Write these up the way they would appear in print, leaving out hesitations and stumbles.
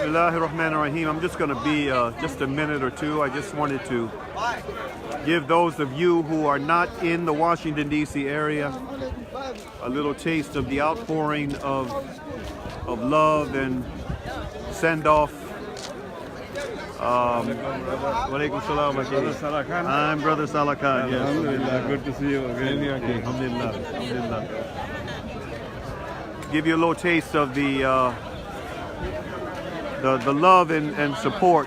Bismillahirrahmanirrahim. I'm just going to be just a minute or two. I just wanted to give those of you who are not in the Washington, D.C. area a little taste of the outpouring of love and send off. Walaikum salam. I'm Brother Salakan. Yes. Alhamdulillah, good to see you again. Alhamdulillah. Alhamdulillah. Give you a little taste of the love and support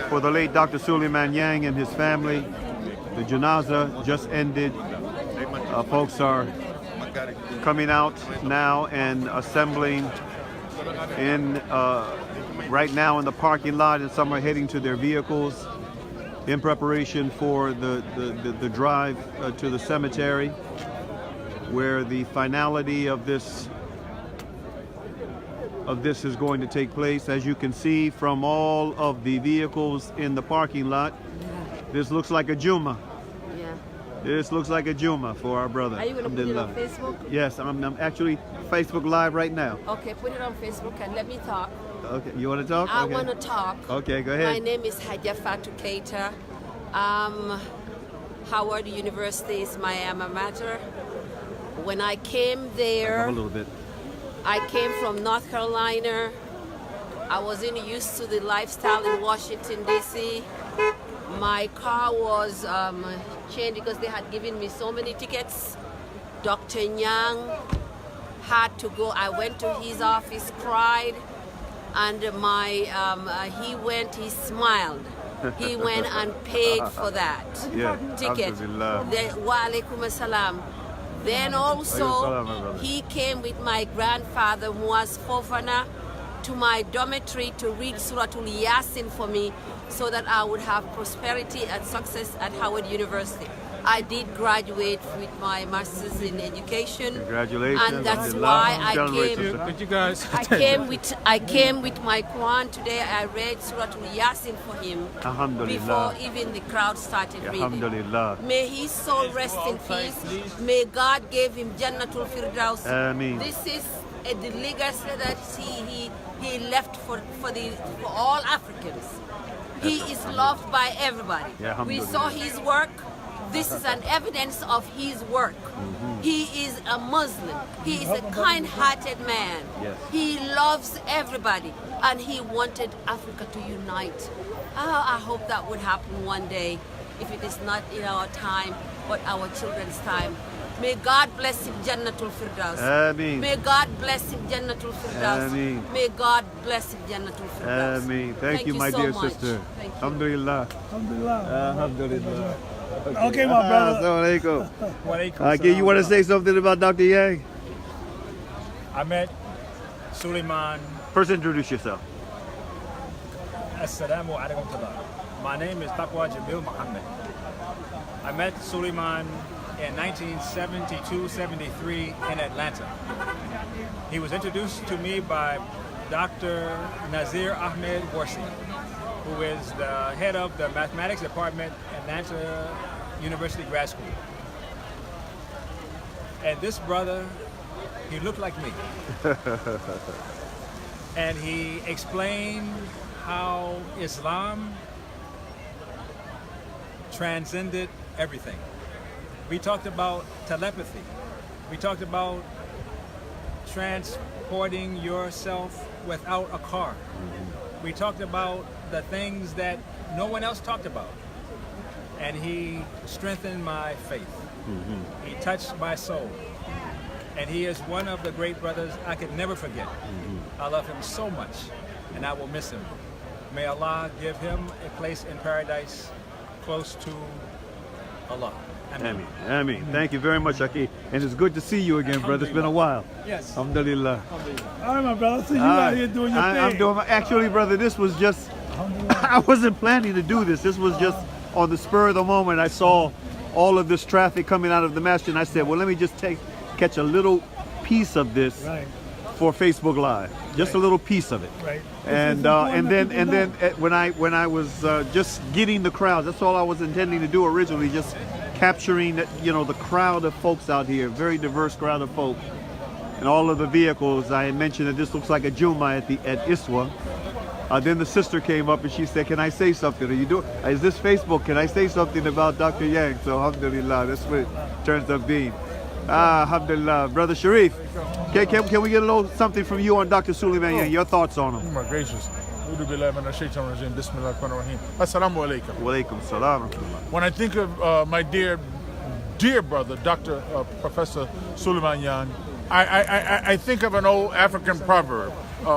for the late Dr. Souleymane Yang and his family. The janaza just ended. Folks are coming out now and assembling in right now in the parking lot, and some are heading to their vehicles in preparation for the drive to the cemetery, where the finality of this is going to take place. As you can see from all of the vehicles in the parking lot, this looks like a Juma. Yeah. This looks like a Juma for our brother. Are you going to put it on Facebook? Yes, I'm actually Facebook Live right now. Okay, put it on Facebook and let me talk. Okay, you want to talk? I Okay. want to talk. Okay, go ahead. My name is Hajja Fatou Keita. Howard University is my alma mater. When I came there, a little bit. I came from North Carolina. I wasn't used to the lifestyle in Washington, D.C. My car was changed because they had given me so many tickets. Dr. Yang had to go. I went to his office, cried, and he went, he smiled. He went and paid for that ticket. Wa alaikum assalam. Then also, he came with my grandfather, who was Fofana, to my dormitory to read Suratul Yasin for me so that I would have prosperity and success at Howard University. I did graduate with my master's in education. Congratulations. And that's why I came. Could you guys? I came with my Quran today. I read Suratul Yasin for him before even the crowd started reading. Alhamdulillah. May his soul rest in peace. May God give him Jannatul Firdaus. Ameen. This is the legacy that he left for all Africans. He is loved by everybody. We saw his work. This is an evidence of his work. He is a Muslim. He is a kind-hearted man. Yes. He loves everybody, and he wanted Africa to unite. I hope that would happen one day, if it is not in our time, but our children's time. May God bless him, Jannatul Firdaus. Ameen. May God bless him, Jannatul Firdaus. Ameen. May God bless him, Jannatul Firdaus. Ameen. Thank you, my so dear much. sister. Thank you. Alhamdulillah. Alhamdulillah. Alhamdulillah. Okay, my brother. Assalamu Walaikum alaikum. You want to say something about Dr. Yang? I met Souleymane. First, introduce yourself. Assalamu alaikum. My name is Taqwa Jamil Muhammad. I met Souleymane in 1972-73 in Atlanta. He was introduced to me by Dr. Nazir Ahmed Warsi, who is the head of the mathematics department at Atlanta University Grad School. And this brother, he looked like me. And he explained how Islam transcended everything. We talked about telepathy. We talked about transporting yourself without a car. We talked about the things that no one else talked about. And he strengthened my faith. He touched my soul. And he is one of the great brothers I could never forget. I love him so much, and I will miss him. May Allah give him a place in paradise close to Allah. Ameen. Ameen. Thank you very much, Aki. And it's good to see you again, brother. It's been a while. Yes. Alhamdulillah. All right, my brother. See you out here doing your thing. I'm doing actually, brother, this was just, I wasn't planning to do this. This was just on the spur of the moment. I saw all of this traffic coming out of the masjid, and I said, well, let me just catch a little piece of this for Facebook Live. Just a little piece of it. Right. And then when I was just getting the crowd, that's all I was intending to do originally, just capturing the crowd of folks out here, very diverse crowd of folk. and all of the vehicles. I mentioned that this looks like a Juma at Iswa. Then the sister came up and she said, can I say something? Is this Facebook? Can I say something about Dr. Yang? So alhamdulillah, that's what it turns up being. Alhamdulillah. Brother Sharif, can we get a little something from you on Dr. Souleymane Yang? Your thoughts on him? Oh my gracious. Assalamu alaikum. Walaikum salam. When I think of my dear brother, Dr. Professor Souleymane Yang, I think of an old African proverb.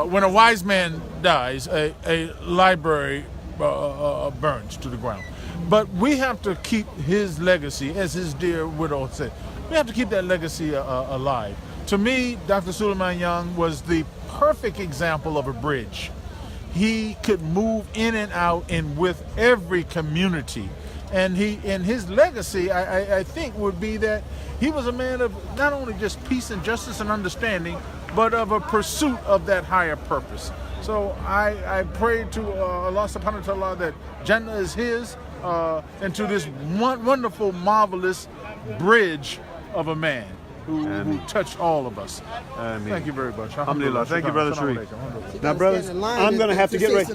When a wise man dies, a library burns to the ground. But we have to keep his legacy, as his dear widow said. We have to keep that legacy alive. To me, Dr. Souleymane Yang was the perfect example of a bridge. He could move in and out and with every community. And his legacy, I think, would be that he was a man of not only just peace and justice and understanding, but of a pursuit of that higher purpose. So I pray to Allah subhanahu wa ta'ala that Jannah is his, and to this wonderful, marvelous bridge of a man who touched all of us. Thank you very much. Alhamdulillah. Thank you, Brother Sharif. Now, brothers, I'm going to have to get ready.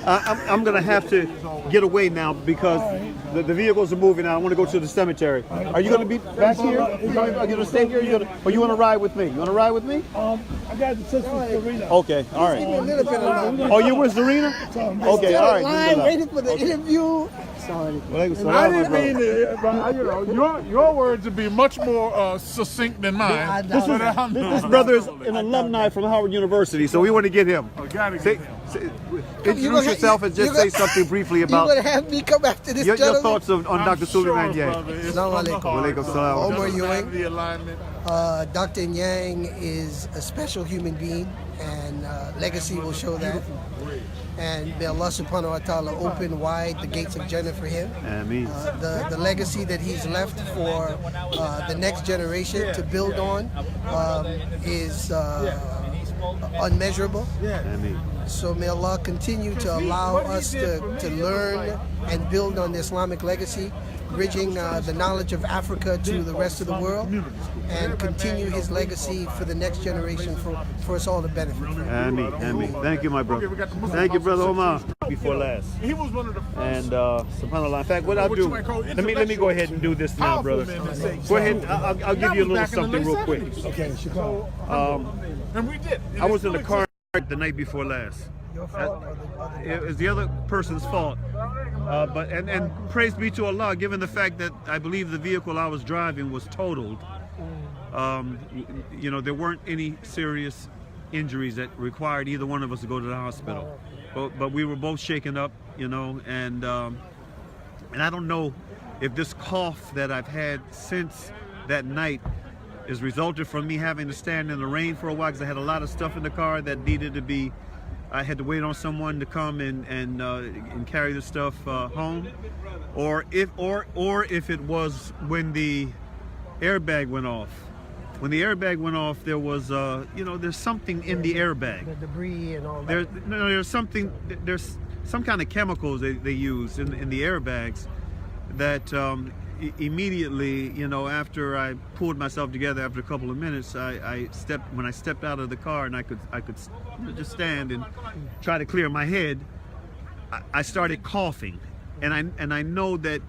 I'm going to have to get away now because the vehicles are moving out. I want to go to the cemetery. Are you going to be back here? Are you going to stay here? Or you want to ride with me? You want to ride with me? I got the sister Serena. Okay, all right. Oh, you with Serena? Okay, all right. Line waiting for the interview. Sorry. I didn't mean to, but, your words would be much more succinct than mine. This brother is an alumni from Howard University, so we want to get him. Introduce yourself and just say something briefly about you're going to have me come after this your gentleman? thoughts on Dr. Souleymane Yang. Assalamu alaikum. Walaikum salam. Omar Ewing. Dr. Yang is a special human being, and legacy will show that. And may Allah subhanahu wa ta'ala open wide the gates of Jannah for him. Ameen. The legacy that he's left for the next generation to build on is unmeasurable. Ameen. So may Allah continue to allow us to learn and build on the Islamic legacy, bridging the knowledge of Africa to the rest of the world, and continue his legacy for the next generation for us all to benefit from. Ameen. Ameen. Thank you, my brother. Thank you, Brother Omar. Before last. He was one of the first. And subhanAllah. In fact, what I'll do, let me go ahead and do this now, brother. Go ahead. I'll give you a little something real quick. Okay, Chicago. And we did. I was in the car the night before last. Your fault. It was the other person's fault. But praise be to Allah, given the fact that I believe the vehicle I was driving was totaled. There weren't any serious injuries that required either one of us to go to the hospital. But we were both shaken up, and I don't know if this cough that I've had since that night is resulted from me having to stand in the rain for a while, because I had a lot of stuff in the car that needed to be, I had to wait on someone to come and carry the stuff home, or if it was when the airbag went off. When the airbag went off, there was there's something in the airbag. The debris and all that. There's some kind of chemicals they use in the airbags that immediately, after I pulled myself together after a couple of minutes, when I stepped out of the car and I could just stand and try to clear my head, I started coughing, and I know that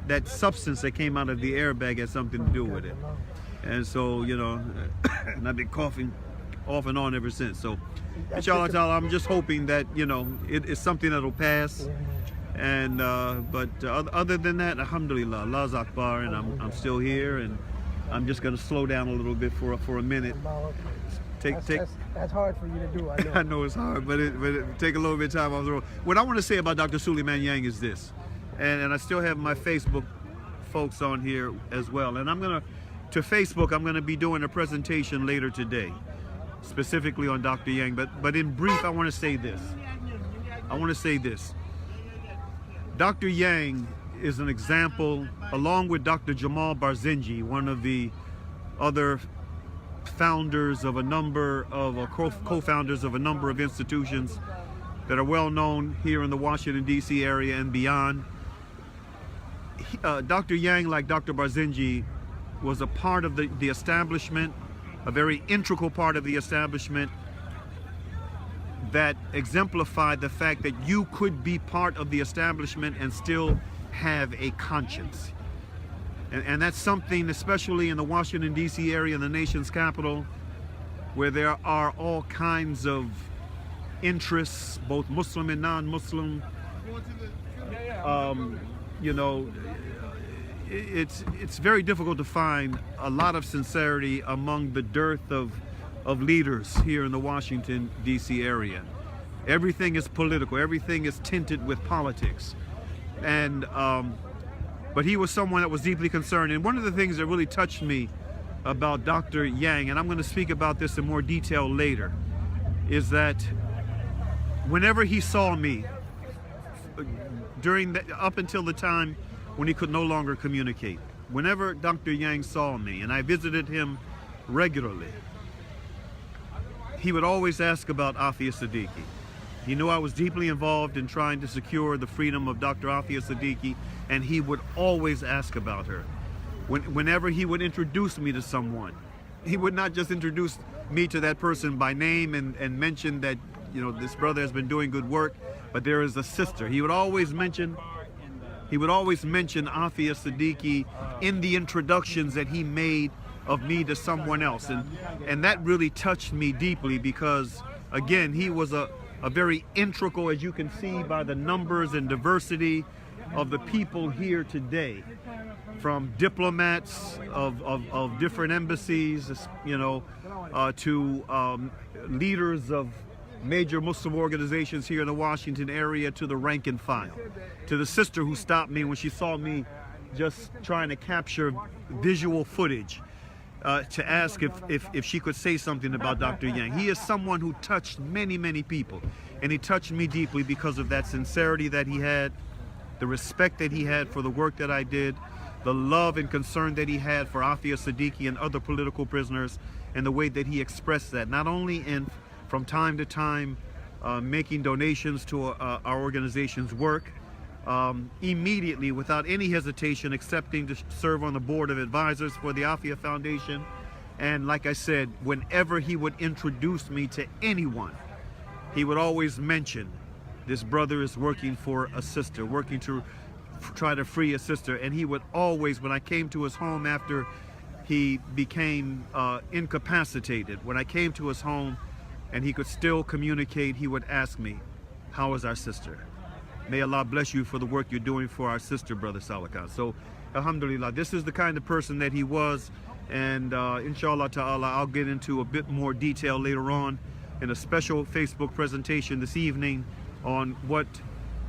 that substance that came out of the airbag had something to do with it. And so, and I've been coughing off and on ever since. So, inshallah ta'ala, I'm just hoping that, it's something that'll pass. And but other than that, alhamdulillah, Allah's Akbar, and I'm still here, and I'm just going to slow down a little bit for a minute. That's hard for you to do, I know. I know it's hard, but it take a little bit of time off the road. What I want to say about Dr. Souleymane Yang is this, and I still have my Facebook folks on here as well, and I'm going to be doing a presentation later today, specifically on Dr. Yang, but in brief, I want to say this. Dr. Yang is an example, along with Dr. Jamal Barzenji, one of the other founders of co-founders of a number of institutions that are well known here in the Washington, D.C. area and beyond. Dr. Yang, like Dr. Barzenji, was a part of the establishment a very integral part of the establishment that exemplified the fact that you could be part of the establishment and still have a conscience. And that's something, especially in the Washington, D.C. area, the nation's capital, where there are all kinds of interests, both Muslim and non-Muslim. You know, it's very difficult to find a lot of sincerity among the dearth of leaders here in the Washington, D.C. area. Everything is political. Everything is tinted with politics. And but he was someone that was deeply concerned. And one of the things that really touched me about Dr. Yang, and I'm going to speak about this in more detail later, is that whenever he saw me, up until the time when he could no longer communicate, whenever Dr. Yang saw me, and I visited him regularly, he would always ask about Afia Siddiqui. He knew I was deeply involved in trying to secure the freedom of Dr. Afia Siddiqui, and he would always ask about her. Whenever he would introduce me to someone, he would not just introduce me to that person by name and mention that, you know, this brother has been doing good work, but there is a sister. He would always mention Afia Siddiqui in the introductions that he made of me to someone else, and that really touched me deeply, because again, he was a very integral, as you can see by the numbers and diversity of the people here today, from diplomats of different embassies, you know, to leaders of major Muslim organizations here in the Washington area, to the rank and file, to the sister who stopped me when she saw me just trying to capture visual footage to ask if she could say something about Dr. Yang. He is someone who touched many, many people, and he touched me deeply because of that sincerity that he had, the respect that he had for the work that I did, the love and concern that he had for Afia Siddiqui and other political prisoners, and the way that he expressed that, not only from time to time making donations to our organization's work, immediately, without any hesitation, accepting to serve on the board of advisors for the Afia Foundation. And like I said, whenever he would introduce me to anyone, he would always mention, this brother is working for a sister, working to try to free a sister. And he would always, when I came to his home after he became incapacitated, when I came to his home and he could still communicate, he would ask me, how is our sister? May Allah bless you for the work you're doing for our sister, Brother Salakan. So, alhamdulillah, this is the kind of person that he was, and inshallah ta'ala, I'll get into a bit more detail later on in a special Facebook presentation this evening on what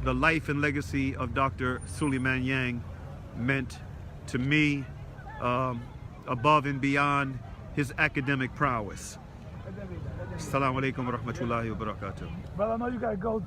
the life and legacy of Dr. Souleymane Yang meant to me, above and beyond his academic prowess. Assalamu alaikum wa rahmatullahi wa barakatuh. Brother, I know you gotta go.